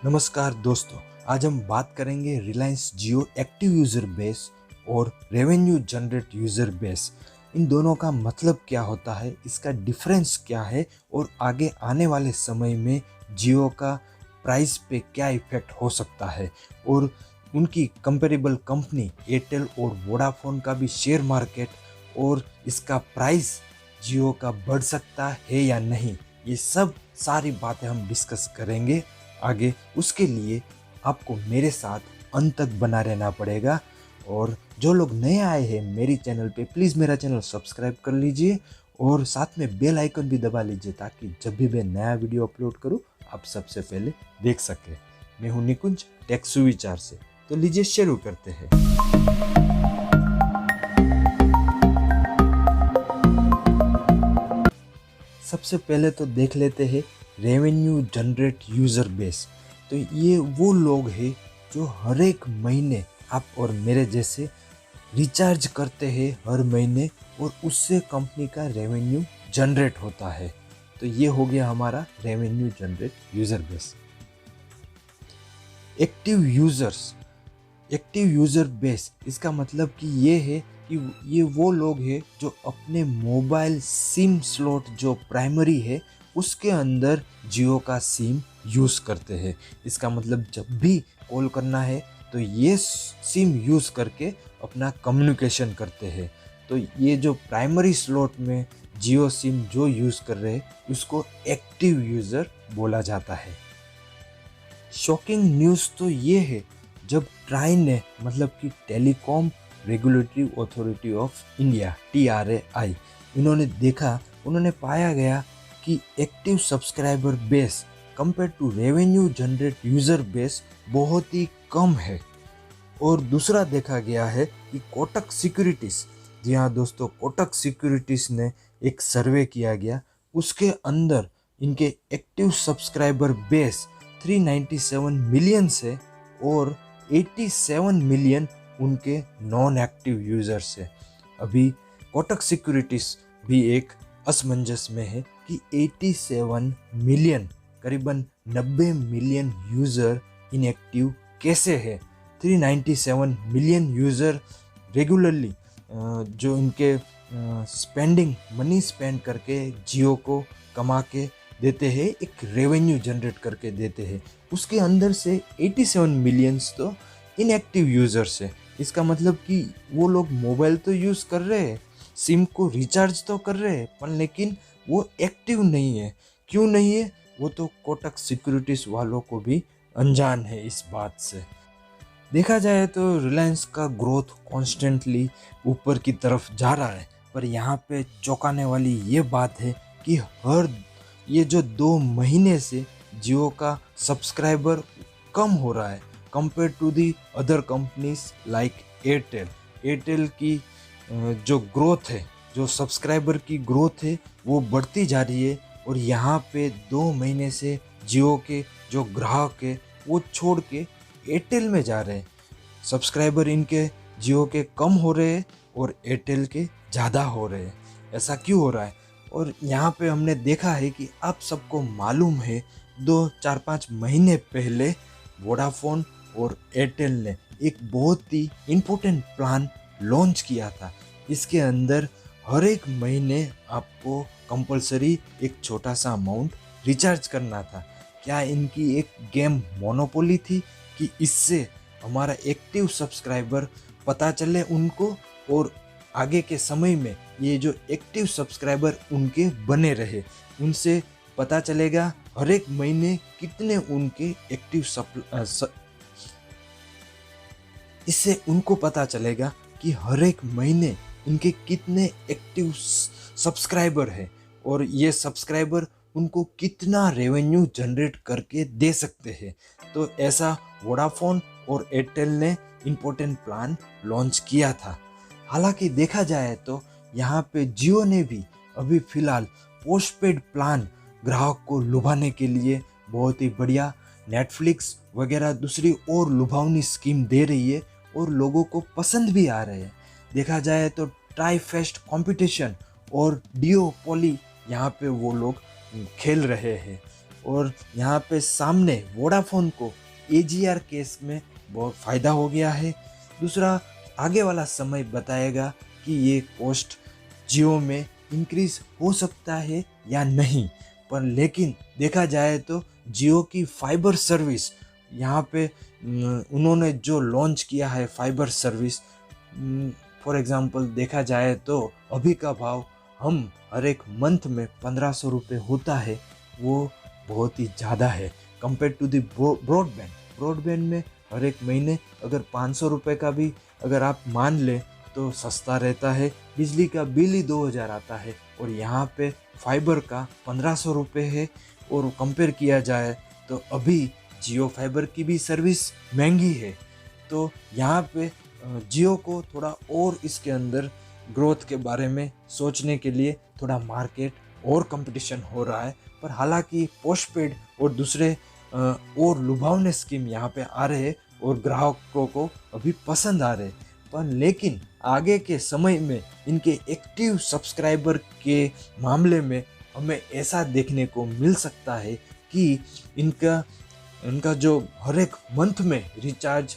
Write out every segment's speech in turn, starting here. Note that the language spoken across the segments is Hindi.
नमस्कार दोस्तों, आज हम बात करेंगे रिलायंस जियो एक्टिव यूज़र बेस और रेवेन्यू जनरेट यूज़र बेस। इन दोनों का मतलब क्या होता है, इसका डिफरेंस क्या है और आगे आने वाले समय में जियो का प्राइस पे क्या इफेक्ट हो सकता है और उनकी कंपेरेबल कंपनी एयरटेल और वोडाफोन का भी शेयर मार्केट और इसका प्राइस जियो का बढ़ सकता है या नहीं, ये सब सारी बातें हम डिस्कस करेंगे आगे। उसके लिए आपको मेरे साथ अंत तक बना रहना पड़ेगा। और जो लोग नए आए हैं मेरी चैनल पे, प्लीज़ मेरा चैनल सब्सक्राइब कर लीजिए और साथ में बेल आइकन भी दबा लीजिए ताकि जब भी मैं नया वीडियो अपलोड करूं आप सबसे पहले देख सके। मैं हूं निकुंज टेक सुविचार से, तो लीजिए शुरू करते हैं। सबसे पहले तो देख लेते हैं रेवेन्यू जनरेट यूज़र बेस। तो ये वो लोग हैं जो हर एक महीने आप और मेरे जैसे रिचार्ज करते हैं हर महीने और उससे कंपनी का रेवेन्यू जनरेट होता है। तो ये हो गया हमारा revenue generate user base. Active users, active user base, इसका मतलब कि ये है कि ये वो लोग हैं जो अपने मोबाइल सिम स्लॉट जो प्राइमरी है उसके अंदर जियो का सिम यूज़ करते हैं। इसका मतलब जब भी कॉल करना है तो ये सिम यूज़ करके अपना कम्युनिकेशन करते हैं। तो ये जो प्राइमरी स्लॉट में जियो सिम जो यूज़ कर रहे हैं उसको एक्टिव यूज़र बोला जाता है। शॉकिंग न्यूज़ तो ये है, जब ट्राई ने मतलब कि telecom regulatory authority of India TRAI, उन्होंने पाया गया कि active subscriber base compare to revenue generate user base बहुत ही कम है। और दूसरा देखा गया है कि कोटक सिक्योरिटीज़, जी हाँ दोस्तों, कोटक सिक्योरिटीज़ ने एक सर्वे किया गया, उसके अंदर इनके एक्टिव सब्सक्राइबर बेस 397 मिलियन से और 87 मिलियन उनके नॉन एक्टिव यूज़र्स है। अभी कोटक सिक्योरिटीज़ भी एक असमंजस में है कि 87 मिलियन, करीबन 90 मिलियन यूज़र इनएक्टिव कैसे है। 397 मिलियन यूज़र रेगुलरली जो इनके स्पेंडिंग मनी स्पेंड करके जियो को कमा के देते हैं, एक रेवेन्यू जनरेट करके देते हैं, उसके अंदर से 87 मिलियंस तो इनएक्टिव यूज़र्स है। इसका मतलब कि वो लोग मोबाइल तो यूज़ कर रहे हैं, सिम को रिचार्ज तो कर रहे हैं, पर लेकिन वो एक्टिव नहीं है। क्यों नहीं है वो तो कोटक सिक्योरिटीज़ वालों को भी अनजान है इस बात से। देखा जाए तो रिलायंस का ग्रोथ कॉन्स्टेंटली ऊपर की तरफ जा रहा है, पर यहाँ पे चौंकाने वाली ये बात है कि ये जो 2 महीने से जियो का सब्सक्राइबर कम हो रहा है compare to the other companies like Airtel. Airtel की जो ग्रोथ है, जो सब्सक्राइबर की ग्रोथ है वो बढ़ती जा रही है, और यहाँ पे 2 महीने से जियो के जो ग्राहक है वो छोड़ के एयरटेल में जा रहे हैं। सब्सक्राइबर इनके जियो के कम हो रहे हैं और एयरटेल के ज़्यादा हो रहे हैं। ऐसा क्यों हो रहा है? और यहाँ पे हमने देखा है कि आप सबको मालूम है 2-4-5 महीने पहले वोडाफोन और एयरटेल ने एक बहुत ही इम्पोर्टेंट प्लान लॉन्च किया था। इसके अंदर हर एक महीने आपको कंपलसरी एक छोटा सा अमाउंट रिचार्ज करना था। क्या इनकी एक गेम मोनोपोली थी कि इससे हमारा एक्टिव सब्सक्राइबर पता चले उनको, और आगे के समय में ये जो एक्टिव सब्सक्राइबर उनके बने रहे, उनसे पता चलेगा हर एक महीने कितने उनके एक्टिव इससे उनको पता चलेगा कि हर एक महीने इनके कितने एक्टिव सब्सक्राइबर है और ये सब्सक्राइबर उनको कितना रेवेन्यू जनरेट करके दे सकते हैं। तो ऐसा वोडाफोन और एयरटेल ने इम्पोर्टेंट प्लान लॉन्च किया था। हालांकि देखा जाए तो यहाँ पे जियो ने भी अभी फ़िलहाल पोस्टपेड प्लान ग्राहक को लुभाने के लिए बहुत ही बढ़िया नेटफ्लिक्स वगैरह दूसरी और लुभावनी स्कीम दे रही है और लोगों को पसंद भी आ रहे हैं। देखा जाए तो ट्राई फेस्ट कॉम्पिटिशन और डियो पॉली यहाँ पे वो लोग खेल रहे हैं। और यहाँ पे सामने वोडाफोन को AGR केस में बहुत फ़ायदा हो गया है। दूसरा, आगे वाला समय बताएगा कि ये कॉस्ट जियो में इंक्रीज़ हो सकता है या नहीं। पर लेकिन देखा जाए तो जियो की फाइबर सर्विस यहाँ पे उन्होंने जो लॉन्च किया है फाइबर सर्विस, फॉर एग्ज़ाम्पल देखा जाए तो अभी का भाव हम हर एक मंथ में 1500 रुपये होता है, वो बहुत ही ज़्यादा है compare to the broadband. Broadband में हर एक महीने अगर 500 रुपये का भी अगर आप मान लें तो सस्ता रहता है, बिजली का बिल ही 2000 आता है और यहाँ पे फाइबर का 1500 रुपये है। और कंपेयर किया जाए तो अभी जियो फाइबर की भी सर्विस महंगी है। तो यहाँ पे जियो को थोड़ा और इसके अंदर ग्रोथ के बारे में सोचने के लिए थोड़ा मार्केट और कंपटीशन हो रहा है। पर हालांकि पोस्टपेड और दूसरे और लुभावने स्कीम यहाँ पे आ रहे हैं और ग्राहकों को अभी पसंद आ रहे हैं। पर लेकिन आगे के समय में इनके एक्टिव सब्सक्राइबर के मामले में हमें ऐसा देखने को मिल सकता है कि इनका जो हर एक मंथ में रिचार्ज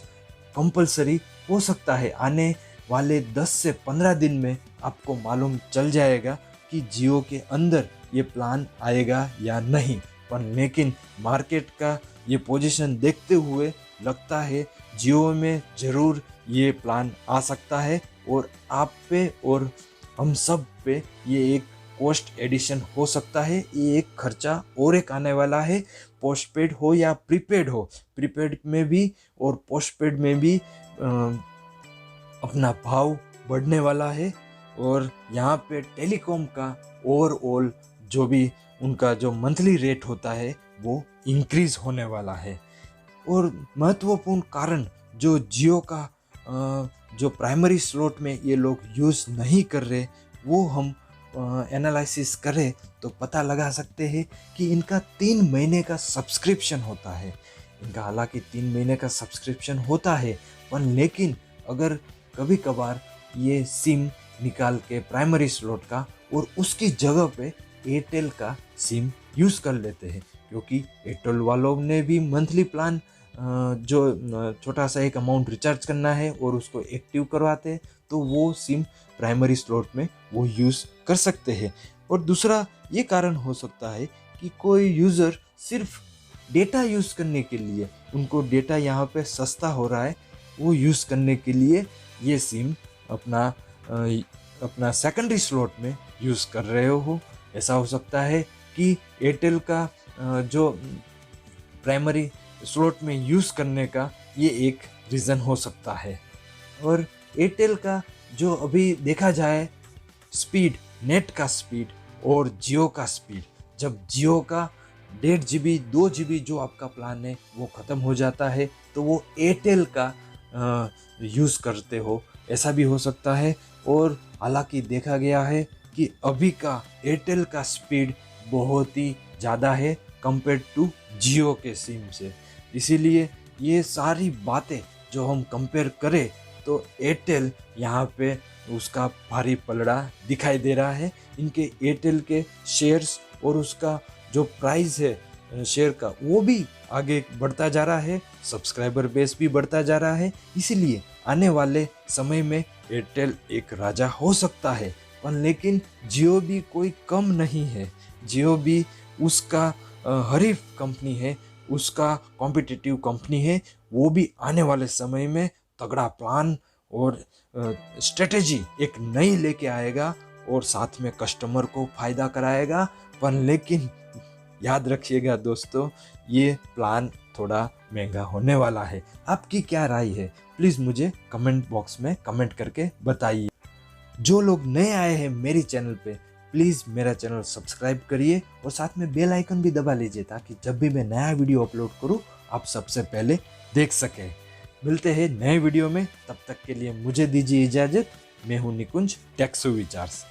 कंपलसरी हो सकता है। आने वाले 10 से 15 दिन में आपको मालूम चल जाएगा कि जियो के अंदर ये प्लान आएगा या नहीं। पर लेकिन मार्केट का ये पोजीशन देखते हुए लगता है जियो में ज़रूर ये प्लान आ सकता है और आप पे और हम सब पे ये एक कॉस्ट एडिशन हो सकता है। ये एक खर्चा और एक आने वाला है, पोस्टपेड हो या प्रीपेड हो। प्रीपेड में भी और पोस्टपेड में भी अपना भाव बढ़ने वाला है और यहाँ पे टेलीकॉम का ओवरऑल जो भी उनका जो मंथली रेट होता है वो इंक्रीज होने वाला है। और महत्वपूर्ण कारण जो जियो का जो प्राइमरी स्लॉट में ये लोग यूज़ नहीं कर रहे वो हम एनालिसिस करें तो पता लगा सकते हैं कि इनका 3 महीने का सब्सक्रिप्शन होता है। इनका हालांकि 3 महीने का सब्सक्रिप्शन होता है, पर लेकिन अगर कभी कभार ये सिम निकाल के प्राइमरी स्लॉट का और उसकी जगह पे एयरटेल का सिम यूज़ कर लेते हैं, क्योंकि एयरटेल वालों ने भी मंथली प्लान जो छोटा सा एक अमाउंट रिचार्ज करना है और उसको एक्टिव करवाते हैं, तो वो सिम प्राइमरी स्लॉट में वो यूज़ कर सकते हैं। और दूसरा ये कारण हो सकता है कि कोई यूज़र सिर्फ डेटा यूज़ करने के लिए, उनको डेटा यहाँ पे सस्ता हो रहा है, वो यूज़ करने के लिए ये सिम अपना सेकेंडरी स्लॉट में यूज़ कर रहे हो। ऐसा हो सकता है कि एयरटेल का जो प्राइमरी स्लॉट में यूज़ करने का ये एक रीज़न हो सकता है। और एयरटेल का जो अभी देखा जाए स्पीड, नेट का स्पीड और जियो का स्पीड, जब जियो का 1.5 GB 2 GB जो आपका प्लान है वो ख़त्म हो जाता है तो वो एयरटेल का यूज़ करते हो, ऐसा भी हो सकता है। और हालांकि देखा गया है कि अभी का एयरटेल का स्पीड बहुत ही ज़्यादा है कंपेयर टू जियो के सिम से। इसीलिए ये सारी बातें जो हम कंपेयर करें तो एयरटेल यहाँ पे उसका भारी पलड़ा दिखाई दे रहा है। इनके एयरटेल के शेयर्स और उसका जो प्राइस है शेयर का वो भी आगे बढ़ता जा रहा है, सब्सक्राइबर बेस भी बढ़ता जा रहा है। इसीलिए आने वाले समय में एयरटेल एक राजा हो सकता है। पर लेकिन जियो भी कोई कम नहीं है, जियो भी उसका हरीफ कंपनी है, उसका कॉम्पिटिटिव कंपनी है। वो भी आने वाले समय में तगड़ा प्लान और स्ट्रेटेजी एक नई लेके आएगा और साथ में कस्टमर को फ़ायदा कराएगा। पर लेकिन याद रखिएगा दोस्तों, ये प्लान थोड़ा महंगा होने वाला है। आपकी क्या राय है प्लीज़ मुझे कमेंट बॉक्स में कमेंट करके बताइए। जो लोग नए आए हैं मेरे चैनल पे प्लीज़ मेरा चैनल सब्सक्राइब करिए और साथ में बेल आइकन भी दबा लीजिए ताकि जब भी मैं नया वीडियो अपलोड करूं आप सबसे पहले देख सकें। मिलते हैं नए वीडियो में, तब तक के लिए मुझे दीजिए इजाज़त। मैं हूं निकुंज टेक सुविचार्स।